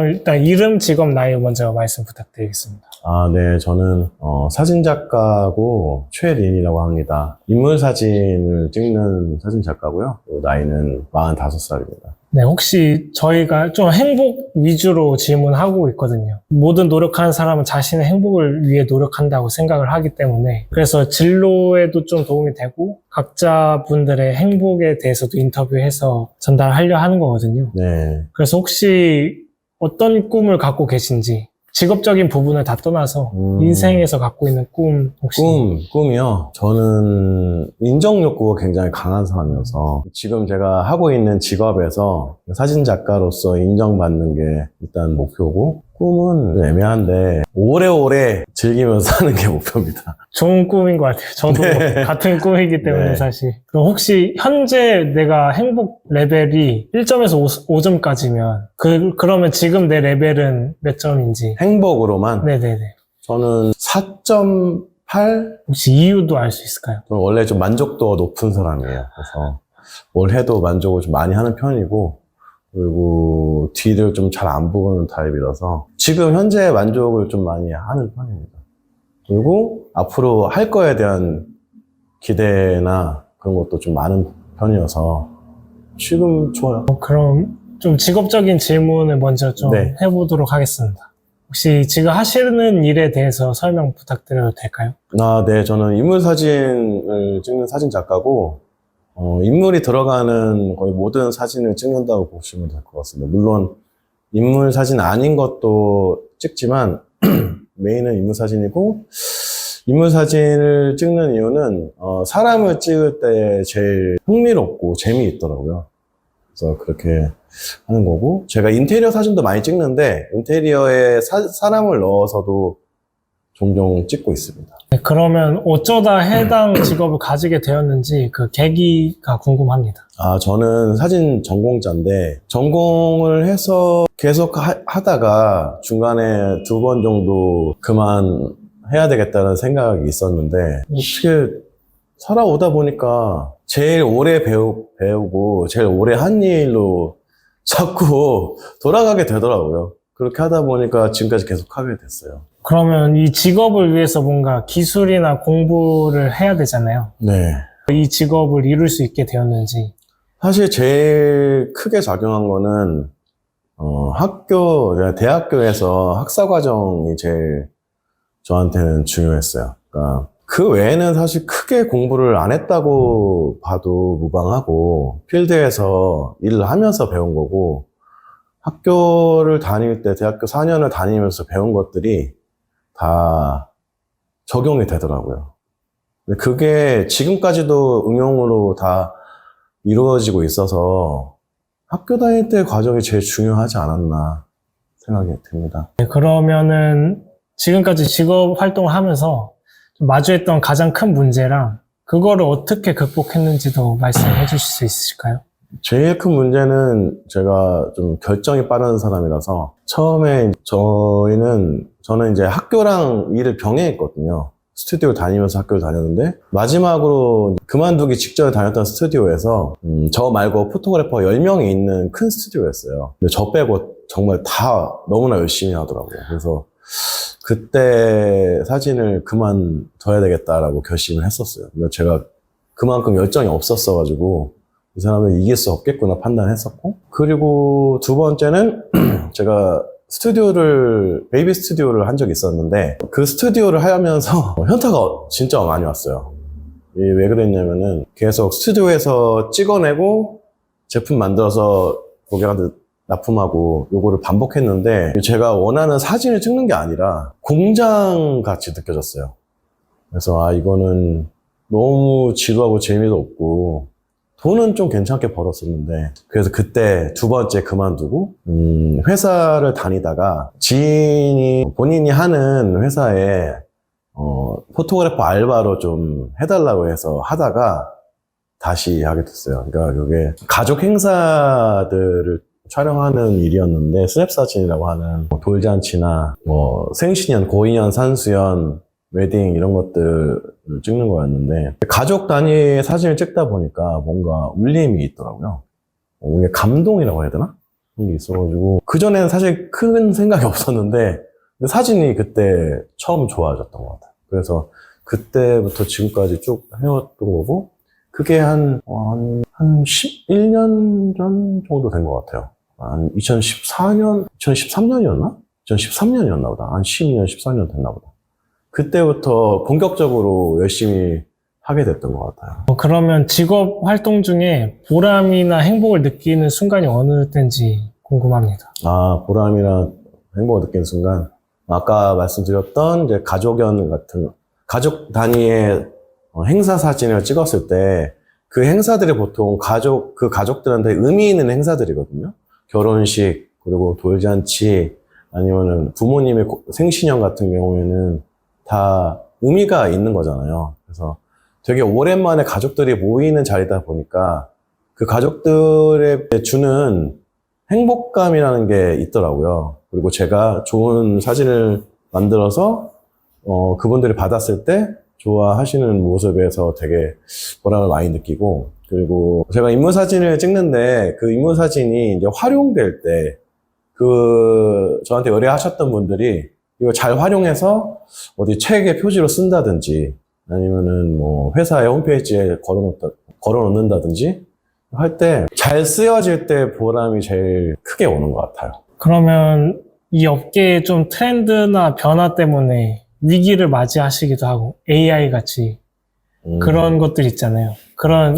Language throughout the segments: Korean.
일단 이름, 직업, 나이 먼저 말씀 부탁드리겠습니다. 네, 저는 사진작가고 최린이라고 합니다. 인물 사진을 찍는 사진작가고요. 나이는 45살입니다. 네, 혹시 저희가 좀 행복 위주로 질문하고 있거든요. 모든 노력하는 사람은 자신의 행복을 위해 노력한다고 생각을 하기 때문에 그래서 진로에도 좀 도움이 되고 각자 분들의 행복에 대해서도 인터뷰해서 전달하려 하는 거거든요. 네. 그래서 혹시 어떤 꿈을 갖고 계신지 직업적인 부분을 다 떠나서 인생에서 갖고 있는 꿈 혹시 꿈이요? 저는 인정 욕구가 굉장히 강한 사람이어서 지금 제가 하고 있는 직업에서 사진작가로서 인정받는 게 일단 목표고 꿈은 좀 애매한데 오래오래 즐기면서 사는 게 목표입니다. 좋은 꿈인 것 같아요. 저도 네. 같은 꿈이기 때문에 네. 사실. 그럼 혹시 현재 내가 행복 레벨이 1점에서 5점까지면 그러면 지금 내 레벨은 몇 점인지? 행복으로만 네네네. 저는 4.8? 혹시 이유도 알 수 있을까요? 저는 원래 좀 만족도가 높은 사람이에요. 그래서 뭘 해도 만족을 좀 많이 하는 편이고 그리고 뒤를 좀 잘 안 보는 타입이라서 지금 현재 만족을 좀 많이 하는 편입니다. 그리고 앞으로 할 거에 대한 기대나 그런 것도 좀 많은 편이어서 지금 좋아요. 그럼 좀 직업적인 질문을 먼저 좀 네. 해보도록 하겠습니다. 혹시 지금 하시는 일에 대해서 설명 부탁드려도 될까요? 네. 저는 인물 사진을 찍는 사진 작가고 인물이 들어가는 거의 모든 사진을 찍는다고 보시면 될 것 같습니다. 물론 인물 사진 아닌 것도 찍지만 메인은 인물 사진이고 인물 사진을 찍는 이유는 사람을 찍을 때 제일 흥미롭고 재미있더라고요. 그래서 그렇게 하는 거고 제가 인테리어 사진도 많이 찍는데 인테리어에 사람을 넣어서도 종종 찍고 있습니다. 네, 그러면 어쩌다 해당 직업을 가지게 되었는지 그 계기가 궁금합니다. 저는 사진 전공자인데 전공을 해서 계속 하다가 중간에 2번 정도 그만해야 되겠다는 생각이 있었는데 어떻게 살아오다 보니까 제일 오래 배우고 제일 오래 한 일로 자꾸 돌아가게 되더라고요. 그렇게 하다 보니까 지금까지 계속 하게 됐어요. 그러면 이 직업을 위해서 뭔가 기술이나 공부를 해야 되잖아요. 네. 이 직업을 이룰 수 있게 되었는지. 사실 제일 크게 작용한 거는 대학교에서 학사 과정이 제일 저한테는 중요했어요. 그러니까 그 외에는 사실 크게 공부를 안 했다고 봐도 무방하고 필드에서 일을 하면서 배운 거고 학교를 다닐 때 대학교 4년을 다니면서 배운 것들이 다 적용이 되더라고요. 근데 그게 지금까지도 응용으로 다 이루어지고 있어서 학교 다닐 때 과정이 제일 중요하지 않았나 생각이 듭니다. 네, 그러면은 지금까지 직업 활동을 하면서 좀 마주했던 가장 큰 문제랑 그거를 어떻게 극복했는지도 말씀해 주실 수 있으실까요? 제일 큰 문제는 제가 좀 결정이 빠른 사람이라서 처음에 저는 이제 학교랑 일을 병행했거든요. 스튜디오 다니면서 학교를 다녔는데 마지막으로 그만두기 직전에 다녔던 스튜디오에서 저 말고 포토그래퍼 10명이 있는 큰 스튜디오였어요. 근데 저 빼고 정말 다 너무나 열심히 하더라고요. 그래서 그때 사진을 그만둬야 되겠다라고 결심을 했었어요. 근데 제가 그만큼 열정이 없었어가지고 이 사람을 이길 수 없겠구나 판단했었고 그리고 두 번째는 제가 베이비 스튜디오를 한 적이 있었는데 그 스튜디오를 하면서 현타가 진짜 많이 왔어요. 왜 그랬냐면은 계속 스튜디오에서 찍어내고 제품 만들어서 고객한테 납품하고 요거를 반복했는데 제가 원하는 사진을 찍는 게 아니라 공장 같이 느껴졌어요. 그래서 이거는 너무 지루하고 재미도 없고 돈은 좀 괜찮게 벌었었는데 그래서 그때 두 번째 그만두고 회사를 다니다가 지인이 본인이 하는 회사에 포토그래퍼 알바로 좀 해달라고 해서 하다가 다시 하게 됐어요. 그러니까 이게 가족 행사들을 촬영하는 일이었는데 스냅 사진이라고 하는 돌잔치나 생신연, 고인연, 산수연, 웨딩 이런 것들을 찍는 거였는데 가족 단위의 사진을 찍다 보니까 뭔가 울림이 있더라고요. 이게 감동이라고 해야 되나? 그런 게 있어가지고 그전에는 사실 큰 생각이 없었는데 사진이 그때 처음 좋아졌던 것 같아요. 그래서 그때부터 지금까지 쭉 해왔던 거고 그게 한 11년 전 정도 된 것 같아요. 한 2013년이었나? 2013년이었나 보다. 한 12년, 14년 됐나 보다. 그때부터 본격적으로 열심히 하게 됐던 것 같아요. 그러면 직업 활동 중에 보람이나 행복을 느끼는 순간이 어느 때인지 궁금합니다. 보람이나 행복을 느끼는 순간. 아까 말씀드렸던 이제 가족연 같은, 가족 단위의 행사 사진을 찍었을 때 그 행사들이 보통 그 가족들한테 의미 있는 행사들이거든요. 결혼식, 그리고 돌잔치, 아니면은 부모님의 생신령 같은 경우에는 다 의미가 있는 거잖아요. 그래서 되게 오랜만에 가족들이 모이는 자리다 보니까 그 가족들에 주는 행복감이라는 게 있더라고요. 그리고 제가 좋은 사진을 만들어서 그분들이 받았을 때 좋아하시는 모습에서 되게 보람을 많이 느끼고, 그리고 제가 인물사진을 찍는데 그 인물사진이 이제 활용될 때 저한테 의뢰하셨던 분들이 이거 잘 활용해서 어디 책에 표지로 쓴다든지 아니면은 뭐 회사의 홈페이지에 걸어 놓는다든지 할 때 잘 쓰여질 때 보람이 제일 크게 오는 것 같아요. 그러면 이 업계의 좀 트렌드나 변화 때문에 위기를 맞이하시기도 하고 AI 같이 그런 것들 있잖아요. 그런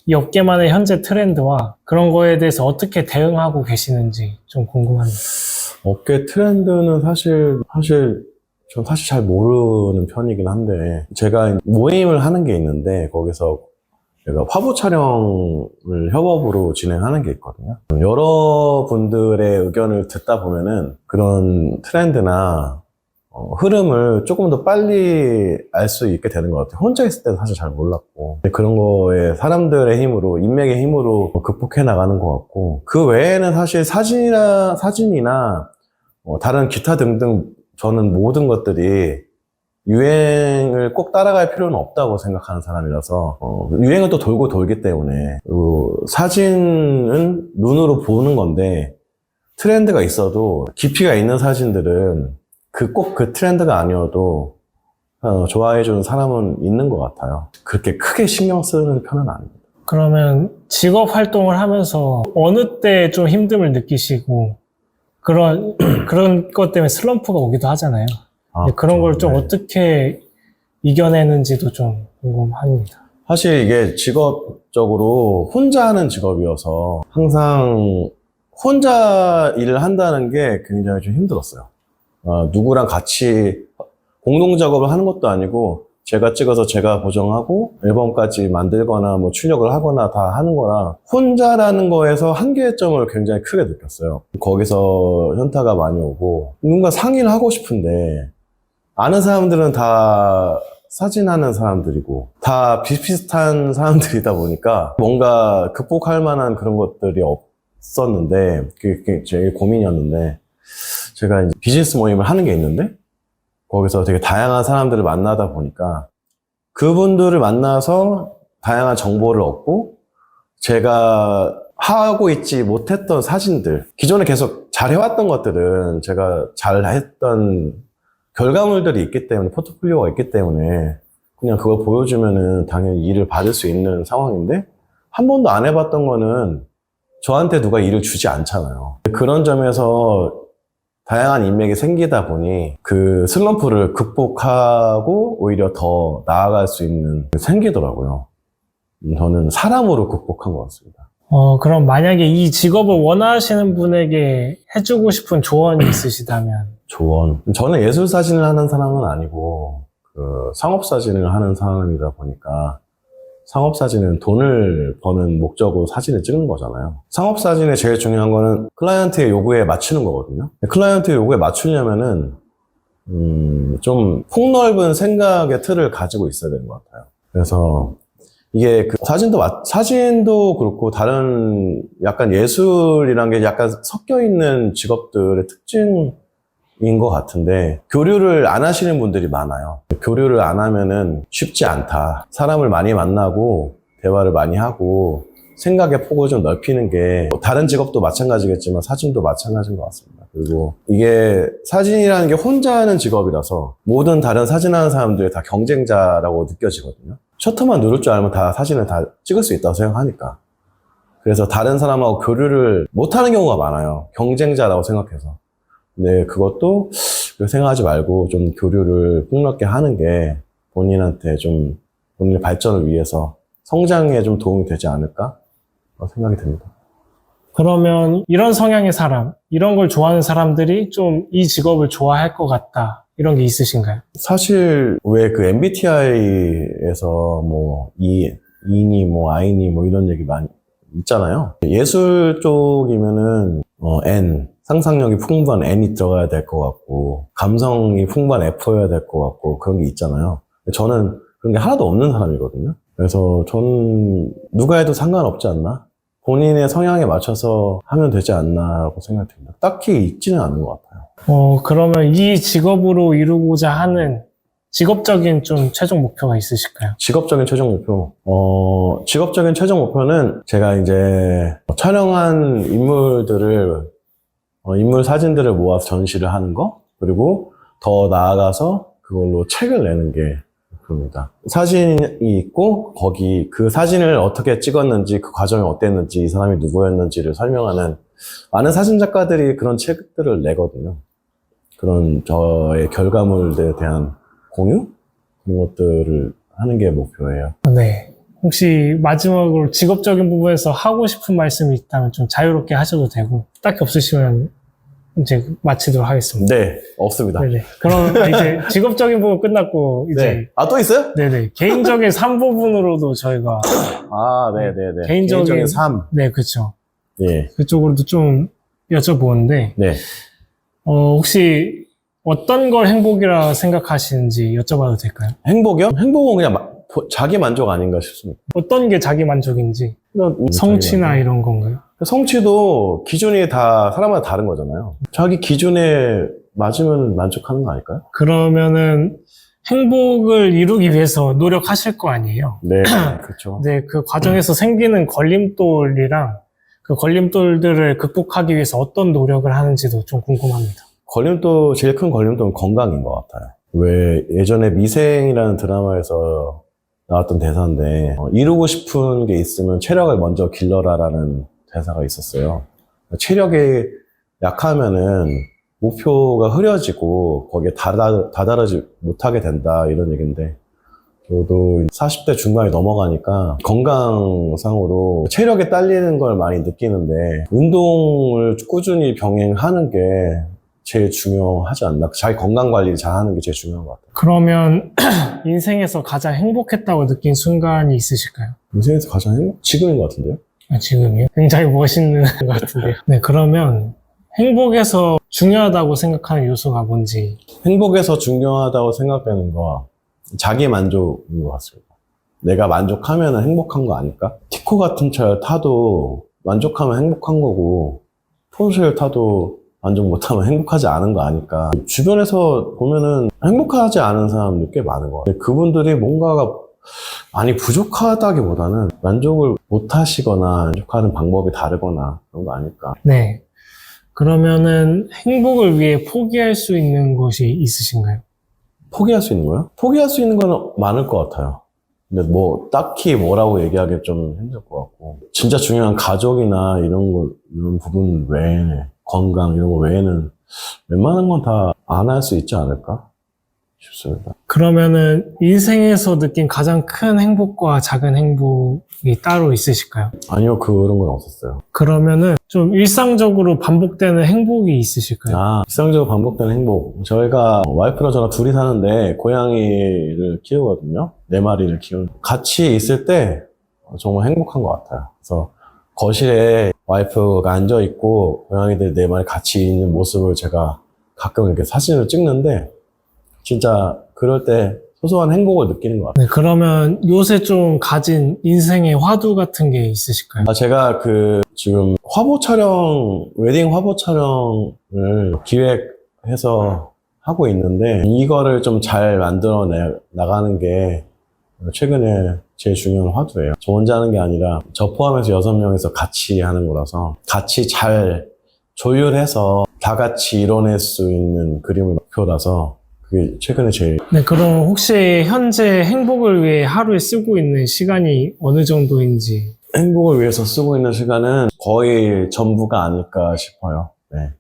이 업계만의 현재 트렌드와 그런 거에 대해서 어떻게 대응하고 계시는지 좀 궁금합니다. 업계 트렌드는 사실 전 사실 잘 모르는 편이긴 한데, 제가 모임을 하는 게 있는데 거기서 제가 화보 촬영을 협업으로 진행하는 게 있거든요. 여러분들의 의견을 듣다 보면은 그런 트렌드나 흐름을 조금 더 빨리 알 수 있게 되는 것 같아요. 혼자 있을 때는 사실 잘 몰랐고, 그런 거에 사람들의 힘으로, 인맥의 힘으로 극복해 나가는 것 같고, 그 외에는 사실 사진이나 다른 기타 등등 저는 모든 것들이 유행을 꼭 따라갈 필요는 없다고 생각하는 사람이라서 유행은 또 돌고 돌기 때문에, 그리고 사진은 눈으로 보는 건데 트렌드가 있어도 깊이가 있는 사진들은 꼭 그 트렌드가 아니어도 좋아해주는 사람은 있는 것 같아요. 그렇게 크게 신경 쓰는 편은 아닙니다. 그러면 직업 활동을 하면서 어느 때 좀 힘듦을 느끼시고 그런 것 때문에 슬럼프가 오기도 하잖아요. 그런 걸 좀 네. 어떻게 이겨내는지도 좀 궁금합니다. 사실 이게 직업적으로 혼자 하는 직업이어서 항상 혼자 일을 한다는 게 굉장히 좀 힘들었어요. 누구랑 같이 공동 작업을 하는 것도 아니고 제가 찍어서 제가 보정하고 앨범까지 만들거나 뭐 출력을 하거나 다 하는 거라 혼자라는 거에서 한계점을 굉장히 크게 느꼈어요. 거기서 현타가 많이 오고, 누군가 상의를 하고 싶은데 아는 사람들은 다 사진하는 사람들이고 다 비슷비슷한 사람들이다 보니까 뭔가 극복할 만한 그런 것들이 없었는데, 그게 제일 고민이었는데, 제가 이제 비즈니스 모임을 하는 게 있는데 거기서 되게 다양한 사람들을 만나다 보니까 그분들을 만나서 다양한 정보를 얻고, 제가 하고 있지 못했던 사진들, 기존에 계속 잘 해왔던 것들은 제가 잘 했던 결과물들이 있기 때문에, 포트폴리오가 있기 때문에 그냥 그걸 보여주면은 당연히 일을 받을 수 있는 상황인데, 한 번도 안 해봤던 거는 저한테 누가 일을 주지 않잖아요. 그런 점에서 다양한 인맥이 생기다 보니 그 슬럼프를 극복하고 오히려 더 나아갈 수 있는 생기더라고요. 저는 사람으로 극복한 것 같습니다. 그럼 만약에 이 직업을 원하시는 분에게 해주고 싶은 조언이 있으시다면? 조언. 저는 예술 사진을 하는 사람은 아니고 상업 사진을 하는 사람이다 보니까, 상업 사진은 돈을 버는 목적으로 사진을 찍는 거잖아요. 상업 사진의 제일 중요한 거는 클라이언트의 요구에 맞추는 거거든요. 클라이언트의 요구에 맞추려면은 좀 폭넓은 생각의 틀을 가지고 있어야 되는 것 같아요. 그래서 이게 사진도 그렇고 다른 약간 예술이란 게 약간 섞여 있는 직업들의 특징인 것 같은데, 교류를 안 하시는 분들이 많아요. 교류를 안 하면은 쉽지 않다. 사람을 많이 만나고 대화를 많이 하고 생각의 폭을 좀 넓히는 게 다른 직업도 마찬가지겠지만 사진도 마찬가지인 것 같습니다. 그리고 이게 사진이라는 게 혼자 하는 직업이라서 모든 다른 사진하는 사람들이 다 경쟁자라고 느껴지거든요. 셔터만 누를 줄 알면 다 사진을 다 찍을 수 있다고 생각하니까. 그래서 다른 사람하고 교류를 못하는 경우가 많아요. 경쟁자라고 생각해서. 근데 그것도 그렇게 생각하지 말고 좀 교류를 폭넓게 하는 게 본인한테 좀 본인의 발전을 위해서 성장에 좀 도움이 되지 않을까 생각이 듭니다. 그러면 이런 성향의 사람, 이런 걸 좋아하는 사람들이 좀 이 직업을 좋아할 것 같다. 이런 게 있으신가요? 사실 왜 그 MBTI에서 뭐 E니 뭐 I니 뭐 이런 얘기 많이 있잖아요. 예술 쪽이면은 N, 상상력이 풍부한 N이 들어가야 될 것 같고 감성이 풍부한 F여야 될 것 같고 그런 게 있잖아요. 저는 그런 게 하나도 없는 사람이거든요. 그래서 저는 누가 해도 상관없지 않나? 본인의 성향에 맞춰서 하면 되지 않나라고 생각됩니다. 딱히 있지는 않은 것 같아요. 그러면 이 직업으로 이루고자 하는 직업적인 좀 최종 목표가 있으실까요? 직업적인 최종 목표. 직업적인 최종 목표는 제가 이제 촬영한 인물들을, 인물 사진들을 모아서 전시를 하는 거, 그리고 더 나아가서 그걸로 책을 내는 게 목표입니다. 사진이 있고, 거기 그 사진을 어떻게 찍었는지, 그 과정이 어땠는지, 이 사람이 누구였는지를 설명하는 많은 사진 작가들이 그런 책들을 내거든요. 그런 저의 결과물들에 대한 공유? 그런 것들을 하는 게 목표예요. 네. 혹시 마지막으로 직업적인 부분에서 하고 싶은 말씀이 있다면 좀 자유롭게 하셔도 되고, 딱히 없으시면 이제 마치도록 하겠습니다. 네, 없습니다. 네네. 그럼 이제 직업적인 부분 끝났고, 이제. 네. 아, 또 있어요? 네네. 개인적인 삶 부분으로도 저희가. 네네네. 개인적인 삶. 네, 그쵸. 예. 그쪽으로도 좀 여쭤보는데, 네. 혹시 어떤 걸 행복이라 생각하시는지 여쭤봐도 될까요? 행복이요? 행복은 그냥 자기 만족 아닌가 싶습니다. 어떤 게 자기 만족인지, 자기 성취나 만족. 이런 건가요? 성취도 기준이 다 사람마다 다른 거잖아요. 자기 기준에 맞으면 만족하는 거 아닐까요? 그러면은 행복을 이루기 위해서 노력하실 거 아니에요? 네, 그렇죠. 근데 그 과정에서 생기는 걸림돌이랑 그 걸림돌들을 극복하기 위해서 어떤 노력을 하는지도 좀 궁금합니다. 제일 큰 걸림돌은 건강인 것 같아요. 왜 예전에 미생이라는 드라마에서 나왔던 대사인데 이루고 싶은 게 있으면 체력을 먼저 길러라라는 대사가 있었어요. 체력이 약하면은 목표가 흐려지고 거기에 다다르지 못하게 된다 이런 얘기인데 저도 40대 중반이 넘어가니까 건강상으로 체력이 딸리는 걸 많이 느끼는데 운동을 꾸준히 병행하는 게 제일 중요하지 않나. 자기 건강 관리 잘하는 게 제일 중요한 것 같아요. 그러면 인생에서 가장 행복했다고 느낀 순간이 있으실까요? 인생에서 가장 지금인 것 같은데요? 지금이요? 굉장히 멋있는 것 같은데요. 네, 그러면 행복에서 중요하다고 생각하는 요소가 뭔지. 행복에서 중요하다고 생각되는 거 자기 만족인 것 같습니다. 내가 만족하면 행복한 거 아닐까? 티코 같은 차를 타도 만족하면 행복한 거고 포르쉐를 타도 만족 못하면 행복하지 않은 거 아닐까? 주변에서 보면은 행복하지 않은 사람들 꽤 많은 것 같아요. 그분들이 뭔가가 많이 부족하다기보다는 만족을 못 하시거나 만족하는 방법이 다르거나 그런 거 아닐까? 네. 그러면은 행복을 위해 포기할 수 있는 것이 있으신가요? 포기할 수 있는 거요? 포기할 수 있는 건 많을 것 같아요. 근데 뭐 딱히 뭐라고 얘기하기 좀 힘들 것 같고 진짜 중요한 가족이나 이런 부분 외에 건강 이런 거 외에는 웬만한 건 다 안 할 수 있지 않을까 싶습니다. 그러면은 인생에서 느낀 가장 큰 행복과 작은 행복이 따로 있으실까요? 아니요, 그런 건 없었어요. 그러면은 좀 일상적으로 반복되는 행복이 있으실까요? 일상적으로 반복되는 행복. 저희가 와이프랑 저랑 둘이 사는데 고양이를 키우거든요. 4마리를 키우는. 같이 있을 때 정말 행복한 것 같아요. 그래서 거실에 와이프가 앉아있고 고양이들 4마리 같이 있는 모습을 제가 가끔 이렇게 사진을 찍는데 진짜 그럴 때 소소한 행복을 느끼는 것 같아요. 네, 그러면 요새 좀 가진 인생의 화두 같은 게 있으실까요? 제가 지금 웨딩 화보 촬영을 기획해서 하고 있는데 이거를 좀 잘 만들어 나가는 게 최근에 제일 중요한 화두예요. 저 혼자 하는 게 아니라 저 포함해서 6명이서 같이 하는 거라서 같이 잘 조율해서 다 같이 이뤄낼 수 있는 그림을 목표라서 그게 최근에 제일. 네, 그럼 혹시 현재 행복을 위해 하루에 쓰고 있는 시간이 어느 정도인지. 행복을 위해서 쓰고 있는 시간은 거의 전부가 아닐까 싶어요. 네.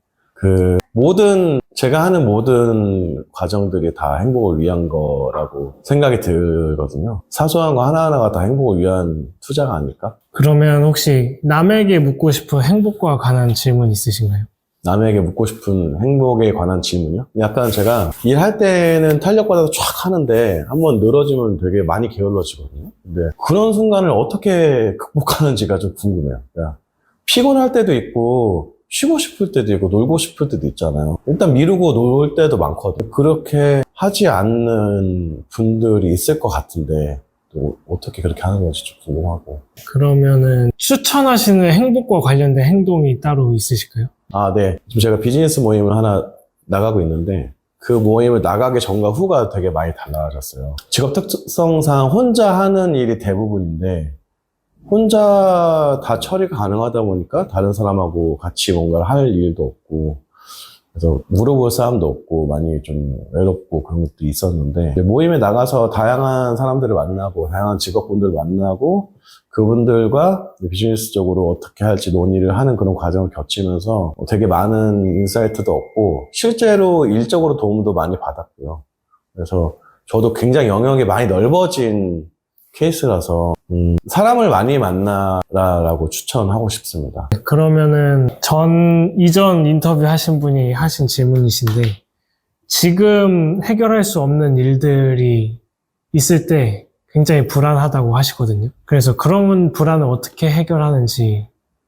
제가 하는 모든 과정들이 다 행복을 위한 거라고 생각이 들거든요. 사소한 거 하나하나가 다 행복을 위한 투자가 아닐까? 그러면 혹시 남에게 묻고 싶은 행복과 관한 질문 있으신가요? 남에게 묻고 싶은 행복에 관한 질문이요? 약간 제가 일할 때는 탄력받아서 쫙 하는데 한번 늘어지면 되게 많이 게을러지거든요. 근데 그런 순간을 어떻게 극복하는지가 좀 궁금해요. 그러니까 피곤할 때도 있고 쉬고 싶을 때도 있고 놀고 싶을 때도 있잖아요. 일단 미루고 놀 때도 많거든요. 그렇게 하지 않는 분들이 있을 것 같은데 또 어떻게 그렇게 하는 건지 좀 궁금하고. 그러면은 추천하시는 행복과 관련된 행동이 따로 있으실까요? 네. 지금 제가 비즈니스 모임을 하나 나가고 있는데 그 모임을 나가기 전과 후가 되게 많이 달라졌어요. 직업 특성상 혼자 하는 일이 대부분인데 혼자 다 처리가 가능하다 보니까 다른 사람하고 같이 뭔가를 할 일도 없고 그래서 물어볼 사람도 없고 많이 좀 외롭고 그런 것도 있었는데 모임에 나가서 다양한 사람들을 만나고 다양한 직업분들을 만나고 그분들과 비즈니스적으로 어떻게 할지 논의를 하는 그런 과정을 겪으면서 되게 많은 인사이트도 얻고 실제로 일적으로 도움도 많이 받았고요. 그래서 저도 굉장히 영역이 많이 넓어진 케이스라서 사람을 많이 만나라라고 추천하고 싶습니다. 그러면은 이전 인터뷰 하신 분이 하신 질문이신데 지금 해결할 수 없는 일들이 있을 때 굉장히 불안하다고 하시거든요. 그래서 그런 불안을 어떻게 해결하는지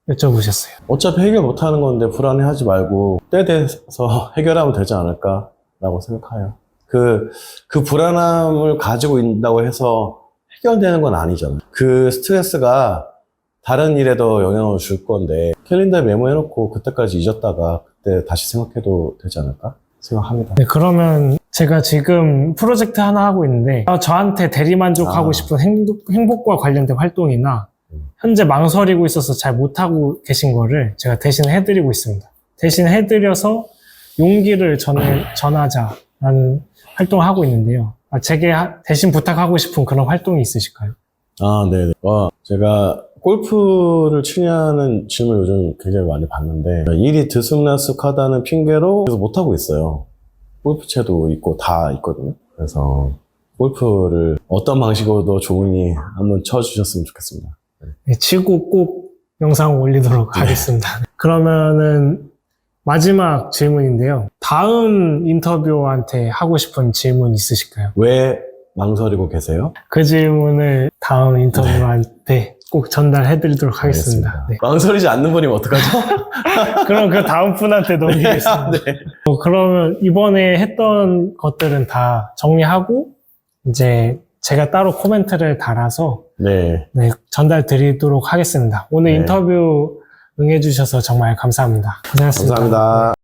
여쭤보셨어요. 어차피 해결 못하는 건데 불안해하지 말고 때 돼서 해결하면 되지 않을까라고 생각해요. 그 불안함을 가지고 있다고 해서 해결되는 건 아니잖아요. 그 스트레스가 다른 일에도 영향을 줄 건데 캘린더에 메모해놓고 그때까지 잊었다가 그때 다시 생각해도 되지 않을까 생각합니다. 네, 그러면 제가 지금 프로젝트 하나 하고 있는데 저한테 대리만족하고 싶은 행복과 관련된 활동이나 현재 망설이고 있어서 잘 못하고 계신 거를 제가 대신 해드리고 있습니다. 대신 해드려서 용기를 전하자라는 활동을 하고 있는데요. 제게 대신 부탁하고 싶은 그런 활동이 있으실까요? 네네. 제가 골프를 치냐는 질문을 요즘 굉장히 많이 받는데 일이 들쑥날쑥하다는 핑계로 계속 못하고 있어요. 골프채도 있고 다 있거든요. 그래서 골프를 어떤 방식으로도 좋으니 한번 쳐주셨으면 좋겠습니다. 네, 치고 꼭 영상 올리도록 하겠습니다. 그러면은 마지막 질문인데요. 다음 인터뷰한테 하고 싶은 질문 있으실까요? 왜 망설이고 계세요? 그 질문을 다음 인터뷰한테 꼭 전달해드리도록 하겠습니다. 네. 망설이지 않는 분이면 어떡하죠? 그럼 그 다음 분한테 넘기겠습니다. 네. 그러면 이번에 했던 것들은 다 정리하고 이제 제가 따로 코멘트를 달아서 네. 전달 드리도록 하겠습니다. 오늘 네. 인터뷰 응해주셔서 정말 감사합니다. 고생하셨습니다. 감사합니다.